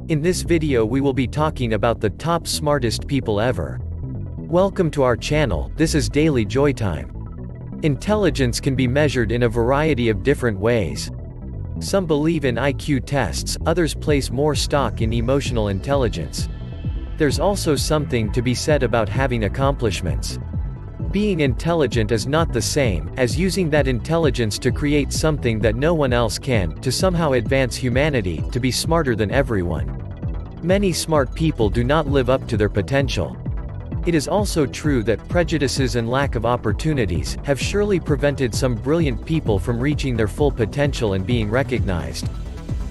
In this video we will be talking about the top smartest people ever. Welcome to our channel, this is Daily Joy Time. Intelligence can be measured in a variety of different ways. Some believe in IQ tests, others place more stock in emotional intelligence. There's also something to be said about having accomplishments. Being intelligent is not the same as using that intelligence to create something that no one else can, to somehow advance humanity, to be smarter than everyone. Many smart people do not live up to their potential. It is also true that prejudices and lack of opportunities have surely prevented some brilliant people from reaching their full potential and being recognized.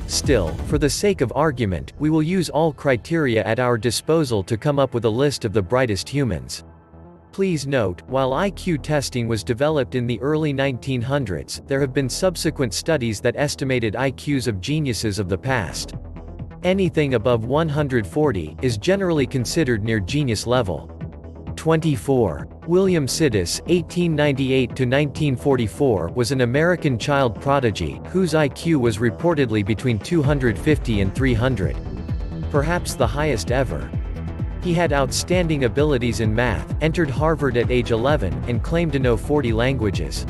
Still, for the sake of argument, we will use all criteria at our disposal to come up with a list of the brightest humans. Please note, while IQ testing was developed in the early 1900s, there have been subsequent studies that estimated IQs of geniuses of the past. Anything above 140 is generally considered near genius level. 24. William Sidis, 1898–1944, was an American child prodigy, whose IQ was reportedly between 250 and 300. Perhaps the highest ever. He had outstanding abilities in math, entered Harvard at age 11, and claimed to know 40 languages.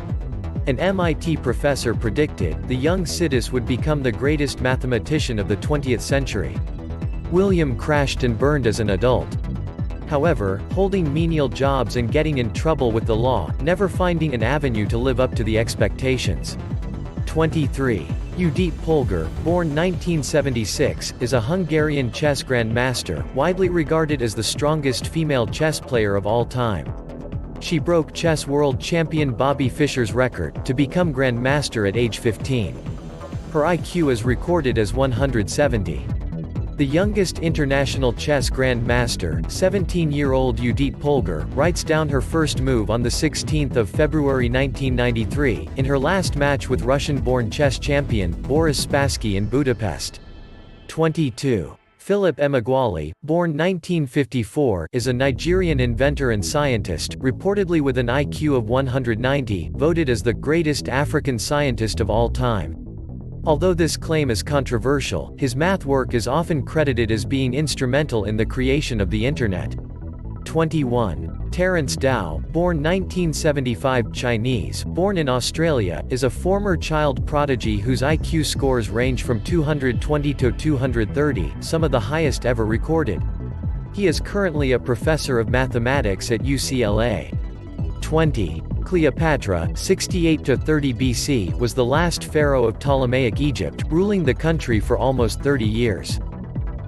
An MIT professor predicted the young Sidis would become the greatest mathematician of the 20th century. William crashed and burned as an adult. However, holding menial jobs and getting in trouble with the law, never finding an avenue to live up to the expectations. 23. Judit Polgar, born 1976, is a Hungarian chess grandmaster, widely regarded as the strongest female chess player of all time. She broke chess world champion Bobby Fischer's record, to become grandmaster at age 15. Her IQ is recorded as 170. The youngest international chess grandmaster, 17-year-old Judit Polgar, writes down her first move on 16 February 1993, in her last match with Russian-born chess champion, Boris Spassky in Budapest. 22. Philip Emeagwali, born 1954, is a Nigerian inventor and scientist, reportedly with an IQ of 190, voted as the greatest African scientist of all time. Although this claim is controversial, his math work is often credited as being instrumental in the creation of the Internet. 21. Terence Tao, born 1975, Chinese, born in Australia, is a former child prodigy whose IQ scores range from 220 to 230, some of the highest ever recorded. He is currently a professor of mathematics at UCLA. 20. Cleopatra, 68–30 BC, was the last pharaoh of Ptolemaic Egypt, ruling the country for almost 30 years.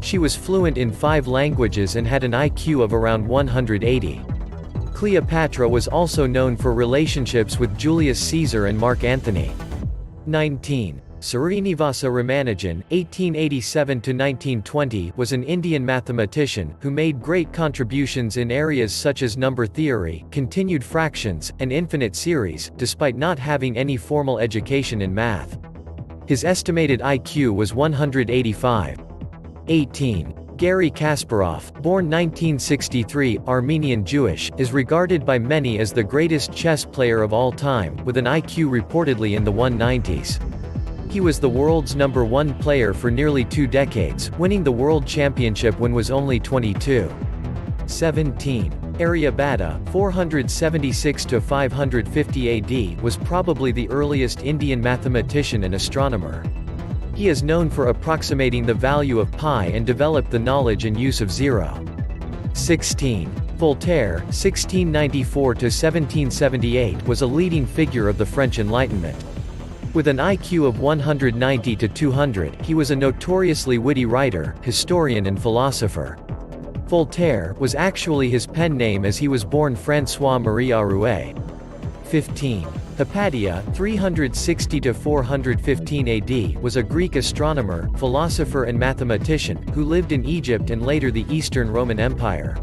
She was fluent in 5 languages and had an IQ of around 180. Cleopatra was also known for relationships with Julius Caesar and Mark Antony. 19. Srinivasa Ramanujan, 1887–1920, was an Indian mathematician, who made great contributions in areas such as number theory, continued fractions, and infinite series, despite not having any formal education in math. His estimated IQ was 185. 18. Garry Kasparov, born 1963, Armenian Jewish, is regarded by many as the greatest chess player of all time, with an IQ reportedly in the 190s. He was the world's #1 player for nearly 2 decades, winning the world championship when was only 22. 17. Aryabhatta, 476–550 AD, was probably the earliest Indian mathematician and astronomer. He is known for approximating the value of pi and developed the knowledge and use of zero. 16. Voltaire, 1694–1778, was a leading figure of the French Enlightenment. With an IQ of 190 to 200, he was a notoriously witty writer, historian and philosopher. Voltaire was actually his pen name as he was born François-Marie Arouet. 15. Hypatia, 360–415 AD, was a Greek astronomer, philosopher and mathematician, who lived in Egypt and later the Eastern Roman Empire.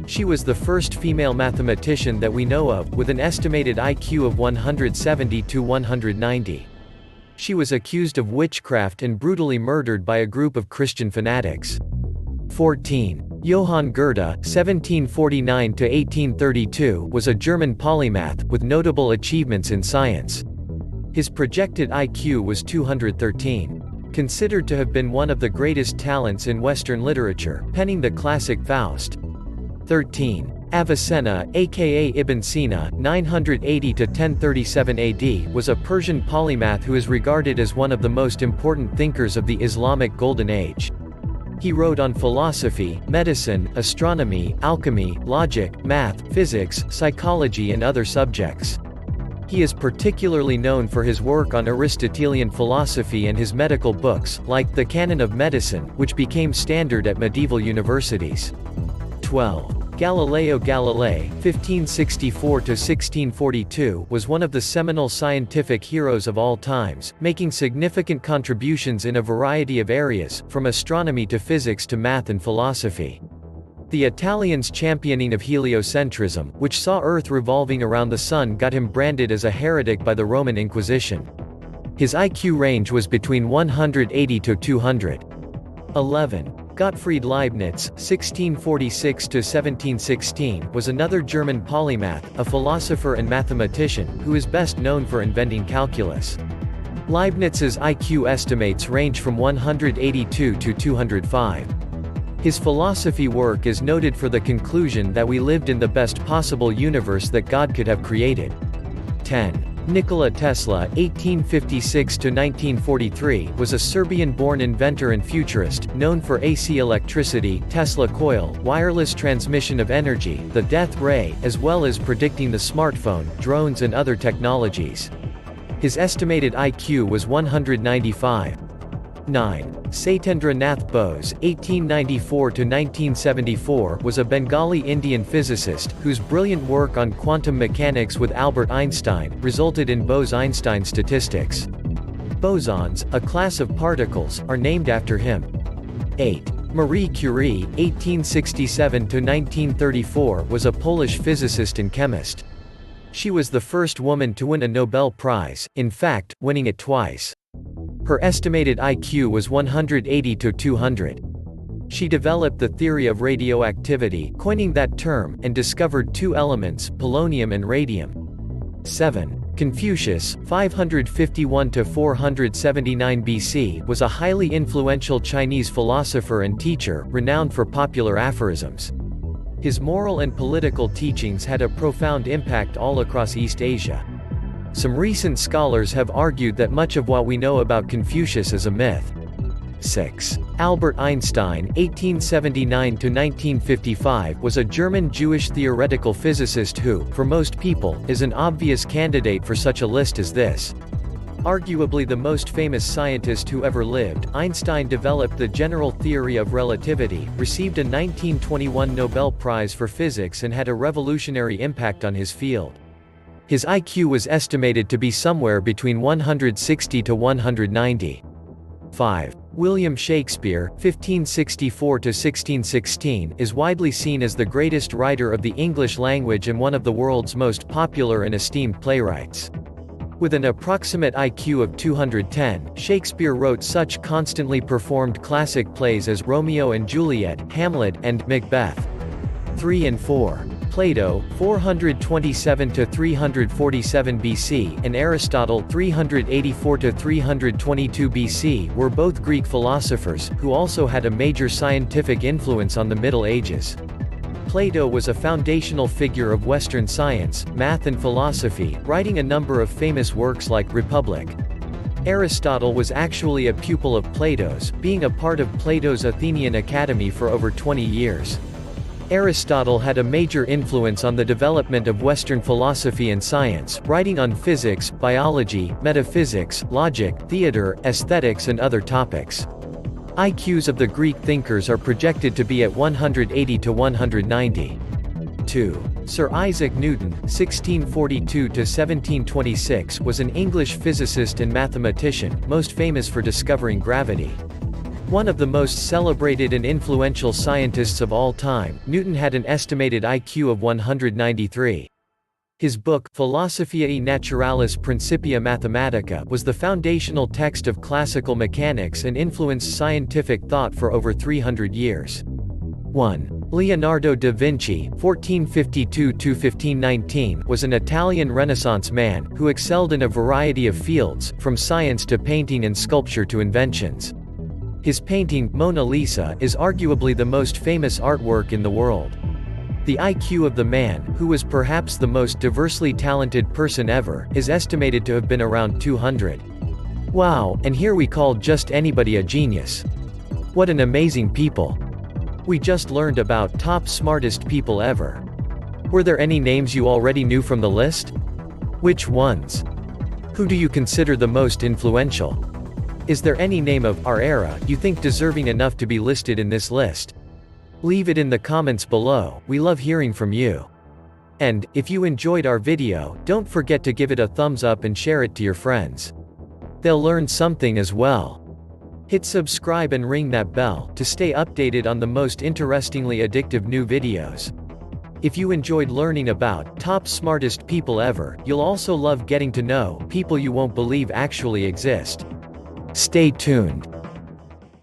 She was the first female mathematician that we know of, with an estimated IQ of 170 to 190. She was accused of witchcraft and brutally murdered by a group of Christian fanatics. 14. Johann Goethe, 1749 to 1832, was a German polymath, with notable achievements in science. His projected IQ was 213. considered to have been one of the greatest talents in Western literature, penning the classic Faust. 13. Avicenna, aka Ibn Sina, 980–1037 AD, was a Persian polymath who is regarded as one of the most important thinkers of the Islamic Golden Age. He wrote on philosophy, medicine, astronomy, alchemy, logic, math, physics, psychology and other subjects. He is particularly known for his work on Aristotelian philosophy and his medical books, like the Canon of Medicine, which became standard at medieval universities. 12. Galileo Galilei, 1564–1642, was one of the seminal scientific heroes of all times, making significant contributions in a variety of areas, from astronomy to physics to math and philosophy. The Italians' championing of heliocentrism, which saw Earth revolving around the Sun, got him branded as a heretic by the Roman Inquisition. His IQ range was between 180 to 200. 11. Gottfried Leibniz, 1646–1716, was another German polymath, a philosopher and mathematician, who is best known for inventing calculus. Leibniz's IQ estimates range from 182 to 205. His philosophy work is noted for the conclusion that we lived in the best possible universe that God could have created. 10. Nikola Tesla, 1856–1943, was a Serbian-born inventor and futurist, known for AC electricity, Tesla coil, wireless transmission of energy, the death ray, as well as predicting the smartphone, drones and other technologies. His estimated IQ was 195. 9. Satyendra Nath Bose, 1894–1974, was a Bengali Indian physicist, whose brilliant work on quantum mechanics with Albert Einstein, resulted in Bose-Einstein statistics. Bosons, a class of particles, are named after him. 8. Marie Curie, 1867–1934, was a Polish physicist and chemist. She was the first woman to win a Nobel Prize, in fact, winning it twice. Her estimated IQ was 180 to 200. She developed the theory of radioactivity, coining that term, and discovered two elements, polonium and radium. 7. Confucius, 551 to 479 BC, was a highly influential Chinese philosopher and teacher, renowned for popular aphorisms. His moral and political teachings had a profound impact all across East Asia. Some recent scholars have argued that much of what we know about Confucius is a myth. 6. Albert Einstein, 1879–1955, was a German Jewish theoretical physicist who, for most people, is an obvious candidate for such a list as this. Arguably the most famous scientist who ever lived, Einstein developed the general theory of relativity, received a 1921 Nobel Prize for Physics and had a revolutionary impact on his field. His IQ was estimated to be somewhere between 160 to 190. 5. William Shakespeare, 1564–1616, is widely seen as the greatest writer of the English language and one of the world's most popular and esteemed playwrights. With an approximate IQ of 210, Shakespeare wrote such constantly performed classic plays as Romeo and Juliet, Hamlet, and Macbeth. 3 and 4. Plato, 427–347 BC, and Aristotle, 384–322 BC, were both Greek philosophers, who also had a major scientific influence on the Middle Ages. Plato was a foundational figure of Western science, math and philosophy, writing a number of famous works like Republic. Aristotle was actually a pupil of Plato's, being a part of Plato's Athenian Academy for over 20 years. Aristotle had a major influence on the development of Western philosophy and science, writing on physics, biology, metaphysics, logic, theater, aesthetics and other topics. IQs of the Greek thinkers are projected to be at 180 to 190. 2. Sir Isaac Newton, 1642–1726, was an English physicist and mathematician, most famous for discovering gravity. One of the most celebrated and influential scientists of all time, Newton had an estimated IQ of 193. His book, Philosophiae Naturalis Principia Mathematica, was the foundational text of classical mechanics and influenced scientific thought for over 300 years. 1. Leonardo da Vinci (1452–1519) was an Italian Renaissance man who excelled in a variety of fields, from science to painting and sculpture to inventions. His painting, Mona Lisa, is arguably the most famous artwork in the world. The IQ of the man, who was perhaps the most diversely talented person ever, is estimated to have been around 200. Wow, and here we call just anybody a genius. What an amazing people. We just learned about top smartest people ever. Were there any names you already knew from the list? Which ones? Who do you consider the most influential? Is there any name of our era you think deserving enough to be listed in this list? Leave it in the comments below, we love hearing from you. And, if you enjoyed our video, don't forget to give it a thumbs up and share it to your friends. They'll learn something as well. Hit subscribe and ring that bell to stay updated on the most interestingly addictive new videos. If you enjoyed learning about top smartest people ever, you'll also love getting to know people you won't believe actually exist. Stay tuned.